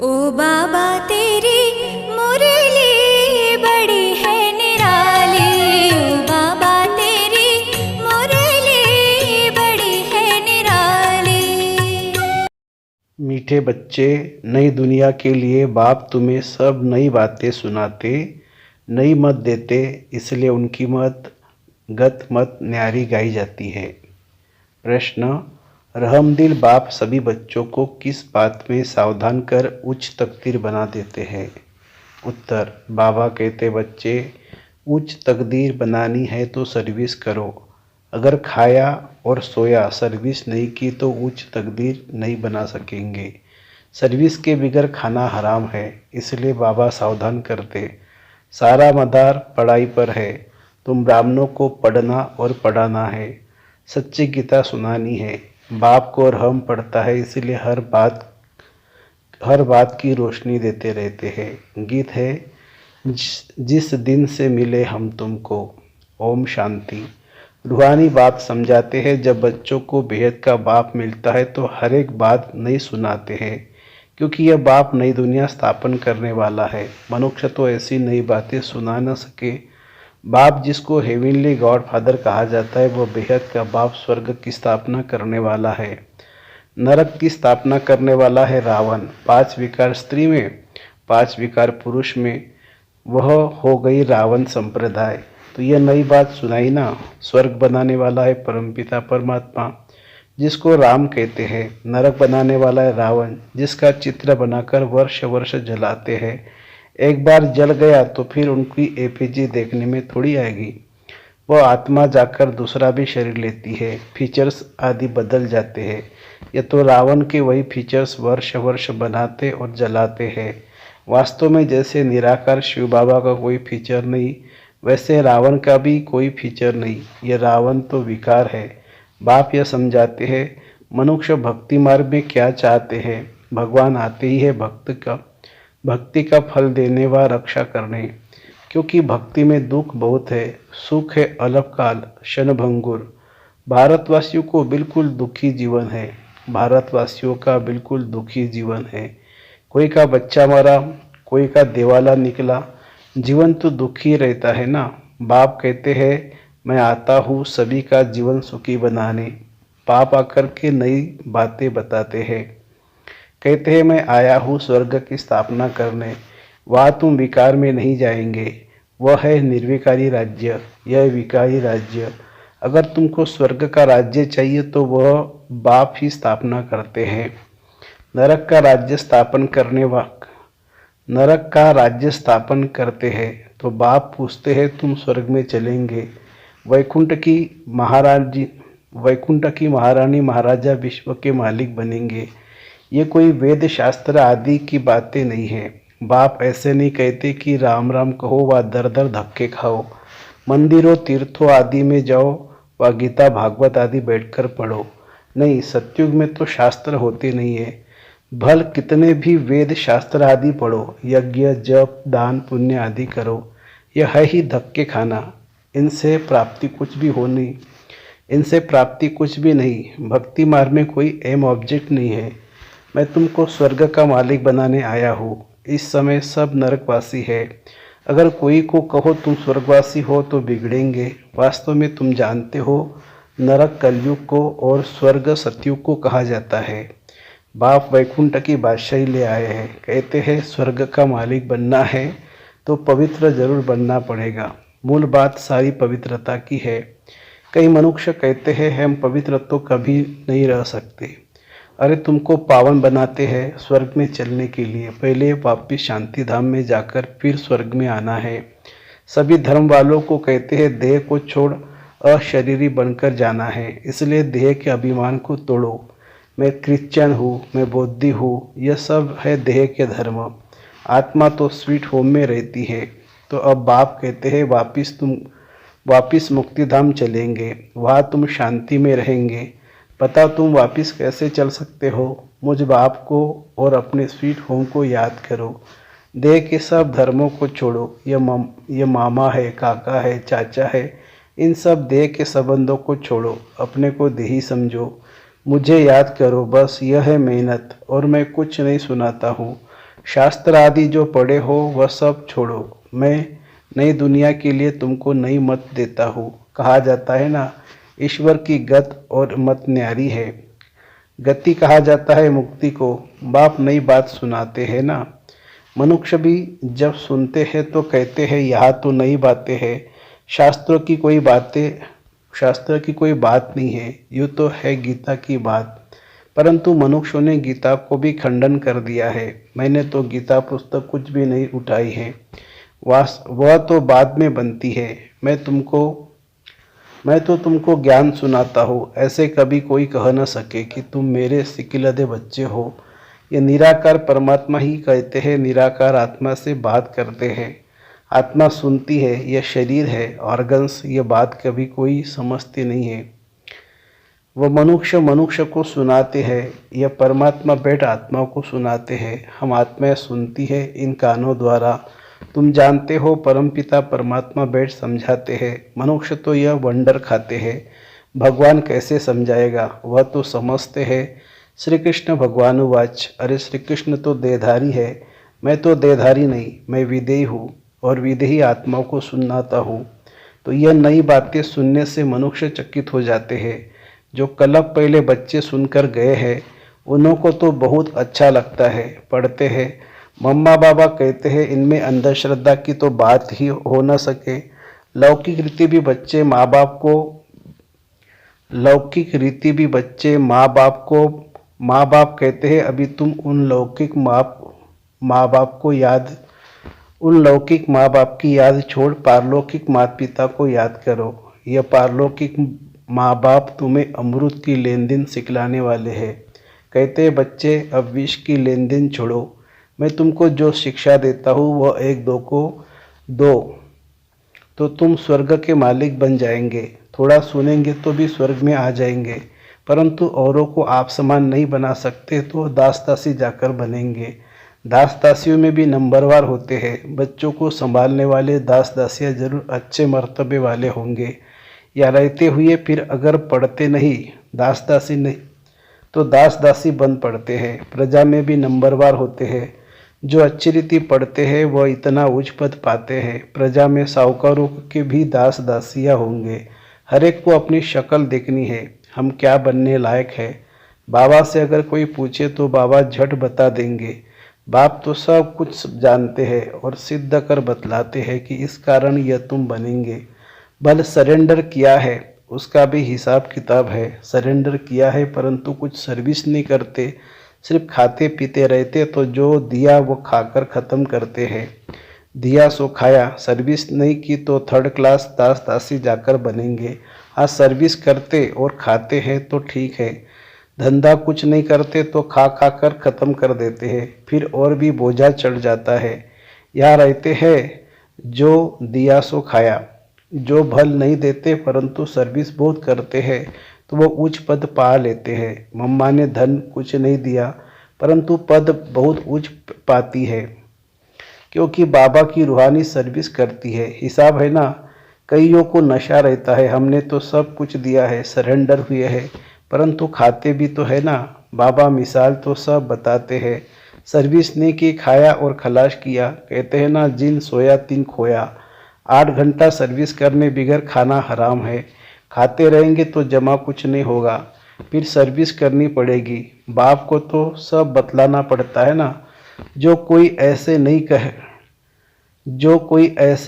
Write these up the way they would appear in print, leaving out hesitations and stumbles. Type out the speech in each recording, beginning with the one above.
ओ बाबा तेरी मुरली बड़ी है निराली, ओ बाबा तेरी मुरली बड़ी है निराली। मीठे बच्चे, नई दुनिया के लिए बाप तुम्हें सब नई बातें सुनाते, नई मत देते, इसलिए उनकी गत मत न्यारी गाई जाती है। प्रश्न, रहमदिल बाप सभी बच्चों को किस बात में सावधान कर उच्च तकदीर बना देते हैं? उत्तर, बाबा कहते बच्चे, उच्च तकदीर बनानी है तो सर्विस करो। अगर खाया और सोया सर्विस नहीं की तो उच्च तकदीर नहीं बना सकेंगे। सर्विस के बगैर खाना हराम है, इसलिए बाबा सावधान करते। सारा मदार पढ़ाई पर है, तुम ब्राह्मणों को पढ़ना और पढ़ाना है, सच्ची गीता सुनानी है। बाप को रहम पड़ता है, इसलिए हर बात की रोशनी देते रहते हैं। गीत है, जिस दिन से मिले हम तुमको। ओम शांति। रूहानी बाप समझाते हैं, जब बच्चों को बेहद का बाप मिलता है तो हर एक बात नहीं सुनाते हैं, क्योंकि यह बाप नई दुनिया स्थापन करने वाला है। मनुष्य तो ऐसी नई बातें सुना न सके। बाप जिसको हेवनली गॉड फादर कहा जाता है, वह बेहद का बाप स्वर्ग की स्थापना करने वाला है। नरक की स्थापना करने वाला है रावण। 5 विकार स्त्री में, 5 विकार पुरुष में, वह हो गई रावण संप्रदाय। तो यह नई बात सुनाई ना। स्वर्ग बनाने वाला है परमपिता परमात्मा, जिसको राम कहते हैं। नरक बनाने वाला है रावण, जिसका चित्र बनाकर वर्ष वर्ष जलाते हैं। एक बार जल गया तो फिर उनकी एफिजी देखने में थोड़ी आएगी। वह आत्मा जाकर दूसरा भी शरीर लेती है, फीचर्स आदि बदल जाते हैं। ये तो रावण के वही फीचर्स वर्ष वर्ष बनाते और जलाते हैं। वास्तव में जैसे निराकार शिव बाबा का कोई फीचर नहीं, वैसे रावण का भी कोई फीचर नहीं। यह रावण तो विकार है। बाप यह समझाते हैं, मनुष्य भक्ति मार्ग में क्या चाहते हैं। भगवान आते ही है भक्ति का फल देने व रक्षा करने, क्योंकि भक्ति में दुख बहुत है, सुख है अल्पकाल क्षणभंगुर। भारतवासियों को बिल्कुल दुखी जीवन है। भारतवासियों का बिल्कुल दुखी जीवन है। कोई का बच्चा मरा, कोई का दिवाला निकला, जीवन तो दुखी रहता है ना। बाप कहते हैं, मैं आता हूँ सभी का जीवन सुखी बनाने। बाप आकर के नई बातें बताते हैं। कहते हैं, मैं आया हूँ स्वर्ग की स्थापना करने। वहाँ तुम विकार में नहीं जाएंगे। वह है निर्विकारी राज्य, यह विकारी राज्य। अगर तुमको स्वर्ग का राज्य चाहिए तो वह बाप ही स्थापना करते हैं। नरक का राज्य स्थापन करते हैं तो बाप पूछते हैं, तुम स्वर्ग में चलेंगे। वैकुंठ की महारानी महाराजा विश्व के मालिक बनेंगे। ये कोई वेद शास्त्र आदि की बातें नहीं है। बाप ऐसे नहीं कहते कि राम राम कहो व दर दर धक्के खाओ, मंदिरों तीर्थों आदि में जाओ व गीता भागवत आदि बैठकर पढ़ो। नहीं, सतयुग में तो शास्त्र होते नहीं है। भल कितने भी वेद शास्त्र आदि पढ़ो, यज्ञ जप दान पुण्य आदि करो, यह है ही धक्के खाना। इनसे प्राप्ति कुछ भी नहीं। भक्ति मार्ग में कोई एम ऑब्जेक्ट नहीं है। मैं तुमको स्वर्ग का मालिक बनाने आया हूँ। इस समय सब नरकवासी है। अगर कोई को कहो तुम स्वर्गवासी हो तो बिगड़ेंगे। वास्तव में तुम जानते हो, नरक कलयुग को और स्वर्ग सतयुग को कहा जाता है। बाप वैकुंठ की बादशाही ले आए हैं। कहते हैं, स्वर्ग का मालिक बनना है तो पवित्र जरूर बनना पड़ेगा। मूल बात सारी पवित्रता की है। कई मनुष्य कहते हैं, हम पवित्र तो कभी नहीं रह सकते। अरे तुमको पावन बनाते हैं स्वर्ग में चलने के लिए। पहले वापिस शांति धाम में जाकर फिर स्वर्ग में आना है। सभी धर्म वालों को कहते हैं, देह को छोड़ अशरीरी बनकर जाना है। इसलिए देह के अभिमान को तोड़ो। मैं क्रिश्चियन हूँ, मैं बौद्धि हूँ, यह सब है देह के धर्म। आत्मा तो स्वीट होम में रहती है। तो अब बाप कहते हैं, वापिस मुक्ति धाम चलेंगे, वहाँ तुम शांति में रहेंगे। बताओ तुम वापिस कैसे चल सकते हो? मुझ बाप को और अपने स्वीट होम को याद करो। देह के सब धर्मों को छोड़ो। यह मामा है, काका है, चाचा है, इन सब देह के संबंधों को छोड़ो। अपने को देही समझो। मुझे याद करो, बस यह है मेहनत। और मैं कुछ नहीं सुनाता हूँ। शास्त्र आदि जो पढ़े हो वह सब छोड़ो, मैं नई दुनिया के लिए तुमको नई मत देता हूँ। कहा जाता है ना, ईश्वर की गत और मत न्यारी है। गति कहा जाता है मुक्ति को। बाप नई बात सुनाते हैं ना। मनुष्य भी जब सुनते हैं तो कहते हैं यहाँ तो नई बातें हैं, शास्त्रों की कोई बातें, शास्त्र की कोई बात नहीं है, यूँ तो है गीता की बात। परंतु मनुष्यों ने गीता को भी खंडन कर दिया है। मैंने तो गीता पुस्तक कुछ भी नहीं उठाई है, वह तो बाद में बनती है। मैं तो तुमको ज्ञान सुनाता हूँ, ऐसे कभी कोई कह न सके कि तुम मेरे सिकिलधे बच्चे हो। ये निराकार परमात्मा ही कहते हैं, निराकार आत्मा से बात करते हैं। आत्मा सुनती है, यह शरीर है, ऑर्गन्स, ये बात कभी कोई समझती नहीं है। वह मनुष्य को सुनाते हैं, यह परमात्मा बैठ आत्मा को सुनाते हैं। हम आत्माएं सुनती है इन कानों द्वारा। तुम जानते हो परमपिता परमात्मा बैठ समझाते हैं। मनुष्य तो यह वंडर खाते हैं, भगवान कैसे समझाएगा, वह तो समझते हैं। श्री कृष्ण भगवानुवाच, अरे श्री कृष्ण तो देहधारी है, मैं तो देहधारी नहीं, मैं विदेही हूँ और विदेही आत्माओं को सुनाता हूँ। तो यह नई बातें सुनने से मनुष्य चकित हो जाते हैं। जो कलप पहले बच्चे सुनकर गए हैं उन्हों को तो बहुत अच्छा लगता है, पढ़ते हैं। मम्मा बाबा कहते हैं इनमें अंधश्रद्धा की तो बात ही हो न सके। लौकिक रीति भी बच्चे माँ बाप कहते हैं, अभी तुम उन लौकिक माँ बाप की याद छोड़ पारलौकिक माता पिता को याद करो। यह पारलौकिक माँ बाप तुम्हें अमृत की लेन देन सिखलाने वाले हैं। कहते हैं बच्चे, अब विष की लेन देन छोड़ो, मैं तुमको जो शिक्षा देता हूँ वह एक दो को दो तो तुम स्वर्ग के मालिक बन जाएंगे। थोड़ा सुनेंगे तो भी स्वर्ग में आ जाएंगे, परंतु औरों को आप समान नहीं बना सकते तो दास दासी जाकर बनेंगे। दास दासियों में भी नंबरवार होते हैं। बच्चों को संभालने वाले दास दासियाँ जरूर अच्छे मर्तबे वाले होंगे, या रहते हुए फिर अगर पढ़ते नहीं दास दासी नहीं तो दास दासी बन पड़ते हैं। प्रजा में भी नंबरवार होते हैं। जो अच्छी रीति पढ़ते हैं वह इतना उच्च पद पाते हैं। प्रजा में साहूकारों के भी दास दासियाँ होंगे। हर एक को अपनी शक्ल देखनी है, हम क्या बनने लायक है। बाबा से अगर कोई पूछे तो बाबा झट बता देंगे। बाप तो सब कुछ जानते हैं और सिद्ध कर बतलाते हैं कि इस कारण यह तुम बनेंगे। बल सरेंडर किया है उसका भी हिसाब किताब है। सरेंडर किया है परंतु कुछ सर्विस नहीं करते, सिर्फ खाते पीते रहते, तो जो दिया वो खाकर ख़त्म करते हैं। दिया सो खाया, सर्विस नहीं की तो थर्ड क्लास दास दासी जाकर बनेंगे। हाँ, सर्विस करते और खाते हैं तो ठीक है, धंधा कुछ नहीं करते तो खा खा कर ख़त्म कर देते हैं, फिर और भी बोझा चढ़ जाता है। यहाँ रहते हैं जो दिया सो खाया, जो भल नहीं देते परंतु सर्विस बहुत करते हैं तो वो उच्च पद पा लेते हैं। मम्मा ने धन कुछ नहीं दिया परंतु पद बहुत उच्च पाती है, क्योंकि बाबा की रूहानी सर्विस करती है। हिसाब है ना, कईयों को नशा रहता है, हमने तो सब कुछ दिया है, सरेंडर हुए हैं, परंतु खाते भी तो है ना। बाबा मिसाल तो सब बताते हैं, सर्विस नहीं की, खाया और खलाश किया। कहते हैं ना, जिन सोया तिन खोया। 8 घंटा सर्विस करने बिगर खाना हराम है। खाते रहेंगे तो जमा कुछ नहीं होगा, फिर सर्विस करनी पड़ेगी। बाप को तो सब बतलाना पड़ता है ना। जो कोई ऐसे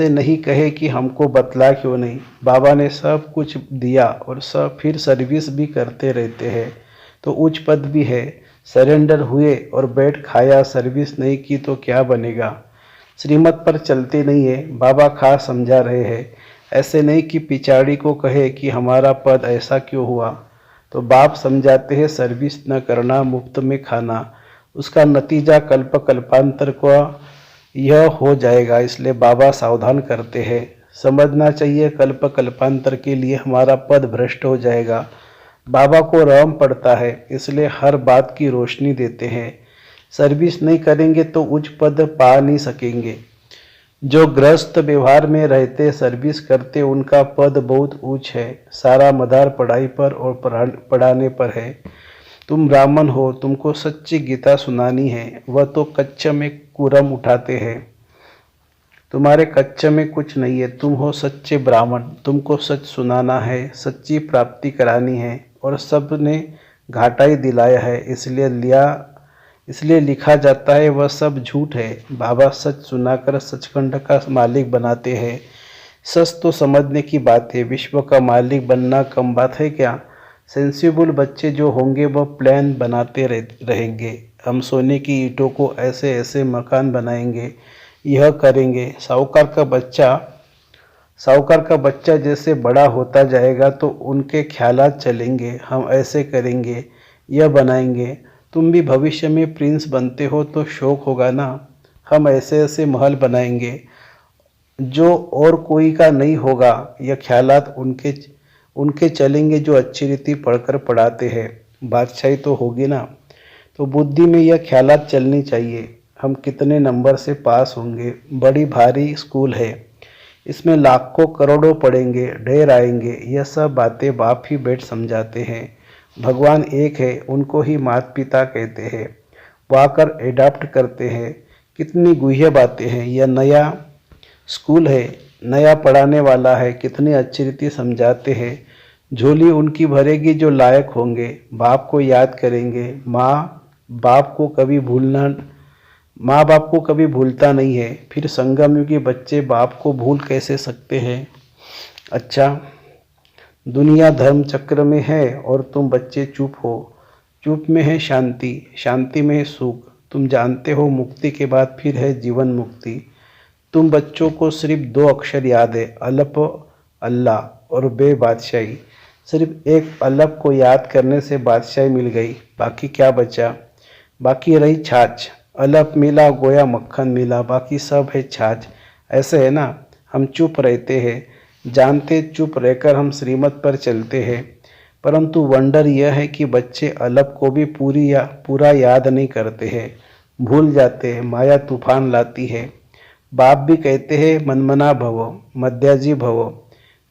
नहीं कहे कि हमको बतला क्यों नहीं। बाबा ने सब कुछ दिया और सब फिर सर्विस भी करते रहते हैं तो उच्च पद भी है। सरेंडर हुए और बैठ खाया, सर्विस नहीं की तो क्या बनेगा। श्रीमत पर चलते नहीं है। बाबा खास समझा रहे हैं, ऐसे नहीं कि पिछाड़ी को कहे कि हमारा पद ऐसा क्यों हुआ। तो बाप समझाते हैं सर्विस न करना, मुफ्त में खाना, उसका नतीजा कल्प कल्पांतर को यह हो जाएगा। इसलिए बाबा सावधान करते हैं, समझना चाहिए कल्प कल्पांतर के लिए हमारा पद भ्रष्ट हो जाएगा। बाबा को रहम पड़ता है, इसलिए हर बात की रोशनी देते हैं। सर्विस नहीं करेंगे तो उच्च पद पा नहीं सकेंगे। जो गृहस्थ व्यवहार में रहते सर्विस करते उनका पद बहुत ऊंच है। सारा मदार पढ़ाई पर और पढ़ाने पर है। तुम ब्राह्मण हो, तुमको सच्ची गीता सुनानी है, वह तो कच्च में कुरम उठाते हैं। तुम्हारे कच्च में कुछ नहीं है, तुम हो सच्चे ब्राह्मण, तुमको सच सुनाना है, सच्ची प्राप्ति करानी है। और सब ने घाटा ही दिलाया है, इसलिए लिखा जाता है वह सब झूठ है। बाबा सच सुनाकर सचखंड का मालिक बनाते हैं। सच तो समझने की बात है, विश्व का मालिक बनना कम बात है क्या। सेंसिबल बच्चे जो होंगे वह प्लान बनाते रहेंगे। हम सोने की ईंटों को ऐसे ऐसे मकान बनाएंगे, यह करेंगे। साहूकार का बच्चा जैसे बड़ा होता जाएगा तो उनके ख्यालात चलेंगे, हम ऐसे करेंगे, यह बनाएंगे। तुम भी भविष्य में प्रिंस बनते हो तो शौक होगा ना, हम ऐसे ऐसे महल बनाएंगे जो और कोई का नहीं होगा। यह ख्यालात उनके चलेंगे जो अच्छी रीति पढ़कर पढ़ाते हैं। बादशाही तो होगी ना, तो बुद्धि में यह ख्यालात चलनी चाहिए। हम कितने नंबर से पास होंगे, बड़ी भारी स्कूल है, इसमें लाखों करोड़ों पढ़ेंगे, ढेर आएंगे। यह सब बातें बाप ही बैठ समझाते हैं। भगवान एक है, उनको ही माता पिता कहते हैं, वो आकर एडाप्ट करते हैं। कितनी गुह्य बातें हैं। यह नया स्कूल है, नया पढ़ाने वाला है, कितनी अच्छी रीति समझाते हैं। झोली उनकी भरेगी जो लायक होंगे, बाप को याद करेंगे। माँ बाप को कभी भूलता नहीं है। फिर संगम युगी बच्चे बाप को भूल कैसे सकते हैं। अच्छा, दुनिया धर्म चक्र में है और तुम बच्चे चुप हो। चुप में है शांति, शांति में है सुख। तुम जानते हो मुक्ति के बाद फिर है जीवन मुक्ति। तुम बच्चों को सिर्फ 2 अक्षर याद है, अलप अल्लाह और बे बादशाही। सिर्फ एक अलप को याद करने से बादशाही मिल गई, बाकी क्या बचा। बाकी रही छाछ। अलप मिला गोया मक्खन मिला, बाकी सब है छाछ। ऐसे है ना, हम चुप रहते हैं, जानते चुप रहकर हम श्रीमत पर चलते हैं। परंतु वंडर यह है कि बच्चे अलप को भी पूरा याद नहीं करते हैं, भूल जाते हैं। माया तूफान लाती है। बाप भी कहते हैं मनमना भव, मध्याजी भव।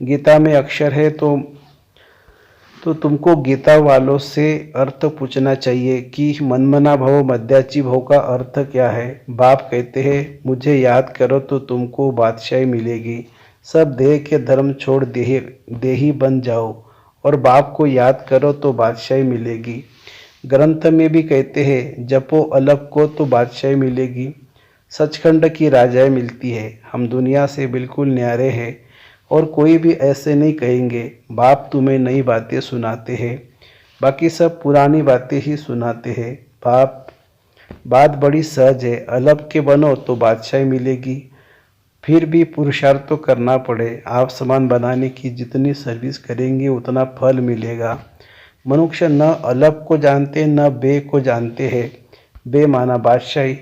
गीता में अक्षर है तो तुमको गीता वालों से अर्थ पूछना चाहिए कि मनमना भव मध्याची भव का अर्थ क्या है। बाप कहते हैं मुझे याद करो तो तुमको बादशाही मिलेगी। सब देह के धर्म छोड़ देही बन जाओ और बाप को याद करो तो बादशाही मिलेगी। ग्रंथ में भी कहते हैं जपो अलप को तो बादशाही मिलेगी। सचखंड की राजाएं मिलती है। हम दुनिया से बिल्कुल न्यारे हैं और कोई भी ऐसे नहीं कहेंगे। बाप तुम्हें नई बातें सुनाते हैं, बाकी सब पुरानी बातें ही सुनाते हैं। बात बड़ी सहज है, अलग के बनो तो बादशाही मिलेगी। फिर भी पुरुषार्थ तो करना पड़े। आप समान बनाने की जितनी सर्विस करेंगे उतना फल मिलेगा। मनुष्य न अलग को जानते न बे को जानते हैं। बे माना बादशाही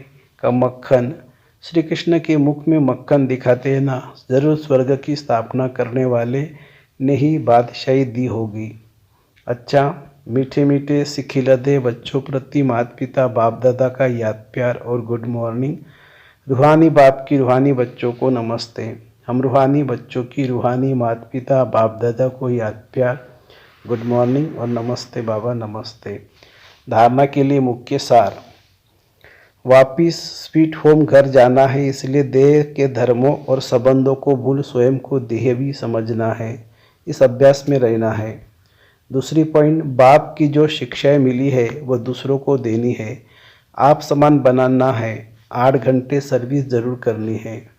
का मक्खन। श्री कृष्ण के मुख में मक्खन दिखाते हैं ना, जरूर स्वर्ग की स्थापना करने वाले ने ही बादशाही दी होगी। अच्छा, मीठे मीठे सिखिलदे बच्चों प्रति माता पिता बाप दादा का याद प्यार और गुड मॉर्निंग। रूहानी बाप की रूहानी बच्चों को नमस्ते। हम रूहानी बच्चों की रूहानी माता पिता बाप दादा को याद प्यार, गुड मॉर्निंग और नमस्ते बाबा, नमस्ते। धारणा के लिए मुख्य सार। वापिस स्वीट होम घर जाना है, इसलिए देह के धर्मों और संबंधों को भूल स्वयं को देह भी समझना है। इस अभ्यास में रहना है। दूसरी पॉइंट, बाप की जो शिक्षाएं मिली है वह दूसरों को देनी है। आप समान बनाना है। 8 घंटे सर्विस जरूर करनी है।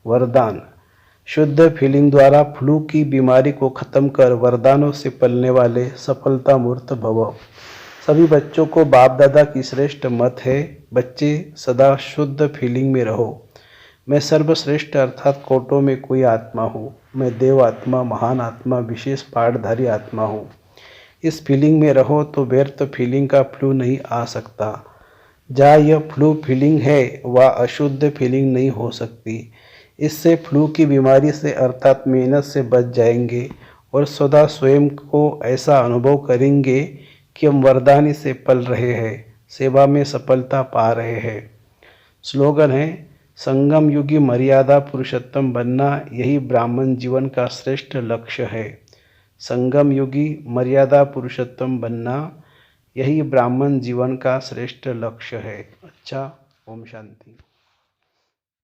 वरदान, शुद्ध फीलिंग द्वारा फ्लू की बीमारी को खत्म कर वरदानों से पलने वाले सफलता मूर्त भव। सभी बच्चों को बाप दादा की श्रेष्ठ मत है, बच्चे सदा शुद्ध फीलिंग में रहो। मैं सर्वश्रेष्ठ अर्थात कोटों में कोई आत्मा हूँ। मैं देव आत्मा, महान आत्मा, विशेष पाठधारी आत्मा हूँ। इस फीलिंग में रहो तो व्यर्थ फीलिंग का फ्लू नहीं आ सकता। जहाँ यह फ्लू फीलिंग है वह अशुद्ध फीलिंग नहीं हो सकती। इससे फ्लू की बीमारी से अर्थात मेहनत से बच जाएंगे और सदा स्वयं को ऐसा अनुभव करेंगे कि हम वरदानी से पल रहे हैं, सेवा में सफलता पा रहे हैं। स्लोगन है संगम युगी मर्यादा पुरुषोत्तम बनना, यही ब्राह्मण जीवन का श्रेष्ठ लक्ष्य है। संगम युगी मर्यादा पुरुषोत्तम बनना, यही ब्राह्मण जीवन का श्रेष्ठ लक्ष्य है। अच्छा, ओम शांति।